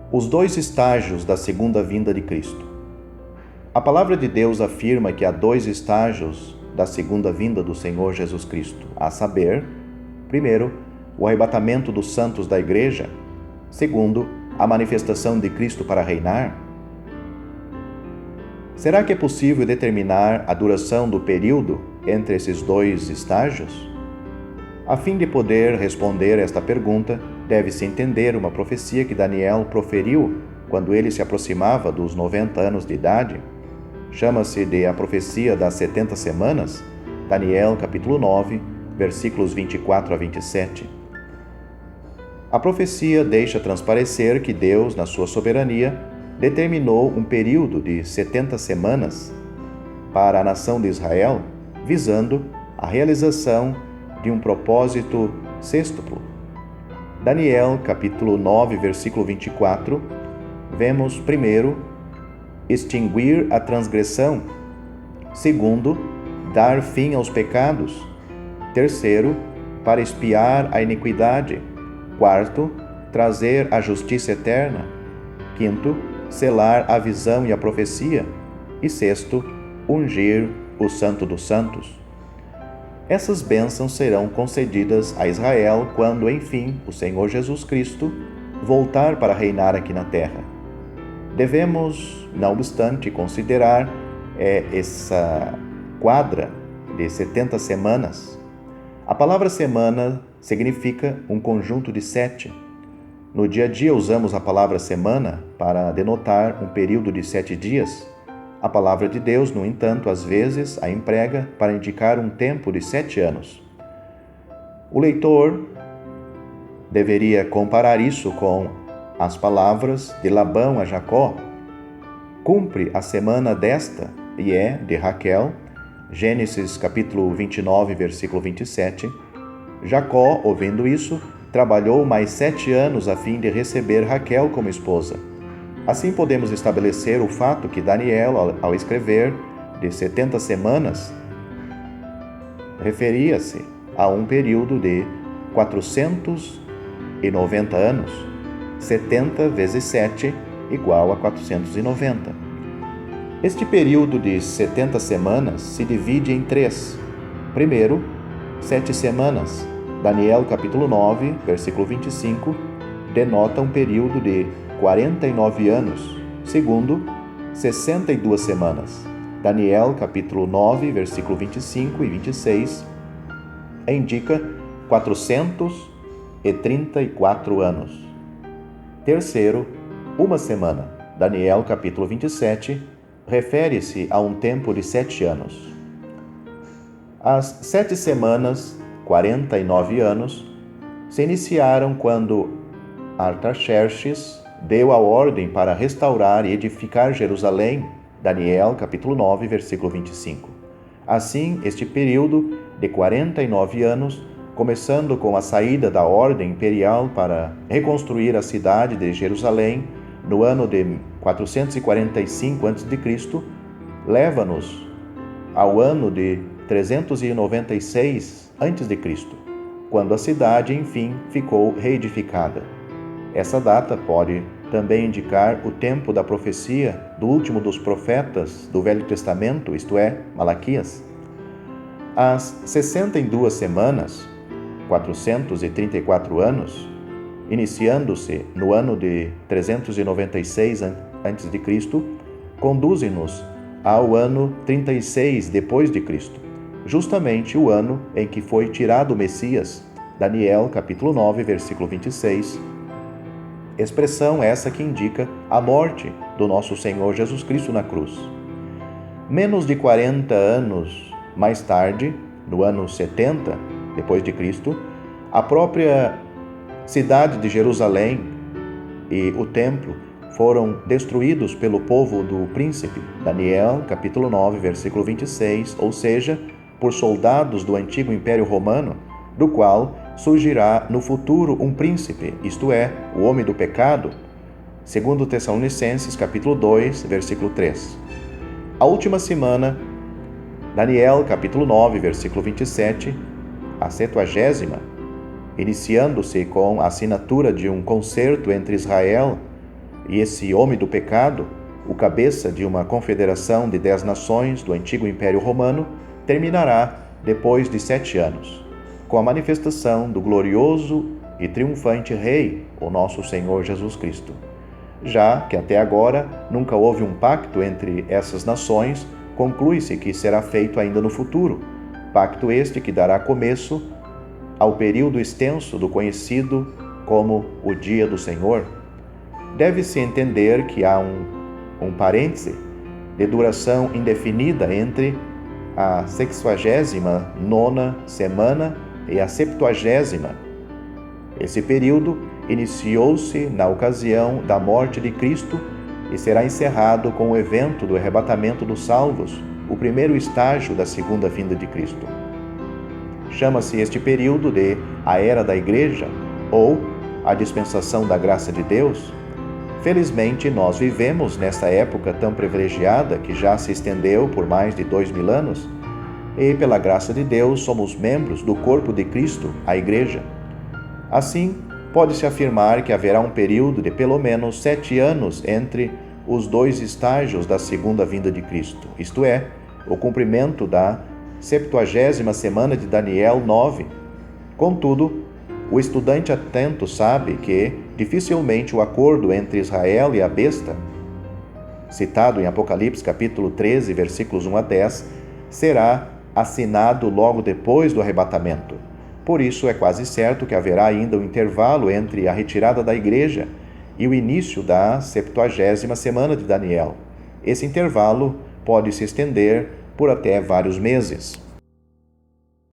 Os dois estágios da segunda vinda de Cristo. A palavra de Deus afirma que há dois estágios da segunda vinda do Senhor Jesus Cristo, a saber, primeiro, o arrebatamento dos santos da igreja, segundo, a manifestação de Cristo para reinar. Será que é possível determinar a duração do período entre esses dois estágios? A fim de poder responder esta pergunta, deve-se entender uma profecia que Daniel proferiu quando ele se aproximava dos 90 anos de idade. Chama-se de a profecia das 70 semanas, Daniel capítulo 9, versículos 24 a 27. A profecia deixa transparecer que Deus, na sua soberania, determinou um período de 70 semanas para a nação de Israel, visando a realização de um propósito sextuplo. Daniel, capítulo 9, versículo 24, vemos, primeiro, extinguir a transgressão. Segundo, dar fim aos pecados. Terceiro, para expiar a iniquidade. Quarto, trazer a justiça eterna. Quinto, selar a visão e a profecia. E sexto, ungir o Santo dos Santos. Essas bênçãos serão concedidas a Israel quando, enfim, o Senhor Jesus Cristo voltar para reinar aqui na terra. Devemos, não obstante, considerar essa quadra de 70 semanas. A palavra semana significa um conjunto de 7. No dia a dia usamos a palavra semana para denotar um período de 7 dias. A palavra de Deus, no entanto, às vezes a emprega para indicar um tempo de 7 anos. O leitor deveria comparar isso com as palavras de Labão a Jacó. Cumpre a semana desta, e é de Raquel, Gênesis capítulo 29, versículo 27. Jacó, ouvindo isso, trabalhou mais 7 anos a fim de receber Raquel como esposa. Assim podemos estabelecer o fato que Daniel, ao escrever de 70 semanas, referia-se a um período de 490 anos. 70 vezes 7 igual a 490. Este período de 70 semanas se divide em 3. Primeiro, 7 semanas. Daniel capítulo 9, versículo 25, denota um período de 49 anos. Segundo, 62 semanas. Daniel, capítulo 9, versículo 25 e 26, indica 434 anos. Terceiro, uma semana. Daniel, capítulo 27, refere-se a um tempo de 7 anos. As 7 semanas, 49 anos, se iniciaram quando Artaxerxes deu a ordem para restaurar e edificar Jerusalém, Daniel, capítulo 9, versículo 25. Assim, este período de 49 anos, começando com a saída da ordem imperial para reconstruir a cidade de Jerusalém no ano de 445 a.C., leva-nos ao ano de 396 a.C., quando a cidade, enfim, ficou reedificada. Essa data pode também indicar o tempo da profecia do último dos profetas do Velho Testamento, isto é, Malaquias. As 62 semanas, 434 anos, iniciando-se no ano de 396 a.C., conduzem-nos ao ano 36 depois de Cristo, justamente o ano em que foi tirado o Messias, Daniel, capítulo 9, versículo 26, expressão essa que indica a morte do nosso Senhor Jesus Cristo na cruz. Menos de 40 anos mais tarde, no ano 70 depois de Cristo, a própria cidade de Jerusalém e o templo foram destruídos pelo povo do príncipe, Daniel, capítulo 9, versículo 26, ou seja, por soldados do antigo Império Romano, do qual surgirá no futuro um príncipe, isto é, o homem do pecado, segundo Tessalonicenses, capítulo 2, versículo 3. A última semana, Daniel, capítulo 9, versículo 27, a 70ª, iniciando-se com a assinatura de um concerto entre Israel E esse homem do pecado, o cabeça de uma confederação de 10 nações do antigo Império Romano, terminará depois de 7 anos, com a manifestação do glorioso e triunfante Rei, o nosso Senhor Jesus Cristo. Já que até agora nunca houve um pacto entre essas nações, conclui-se que será feito ainda no futuro, pacto este que dará começo ao período extenso do conhecido como o Dia do Senhor. Deve-se entender que há um parêntese de duração indefinida entre a 69ª semana e a 70ª. Esse período iniciou-se na ocasião da morte de Cristo e será encerrado com o evento do arrebatamento dos salvos, o primeiro estágio da segunda vinda de Cristo. Chama-se este período de a Era da Igreja ou a dispensação da graça de Deus. Felizmente, nós vivemos nesta época tão privilegiada que já se estendeu por mais de 2000 anos e, pela graça de Deus, somos membros do corpo de Cristo, a Igreja. Assim, pode-se afirmar que haverá um período de pelo menos 7 anos entre os dois estágios da segunda vinda de Cristo, isto é, o cumprimento da 70ª semana de Daniel 9. Contudo, o estudante atento sabe que dificilmente o acordo entre Israel e a besta, citado em Apocalipse capítulo 13, versículos 1 a 10, será assinado logo depois do arrebatamento. Por isso, é quase certo que haverá ainda um intervalo entre a retirada da igreja e o início da 70ª semana de Daniel. Esse intervalo pode se estender por até vários meses.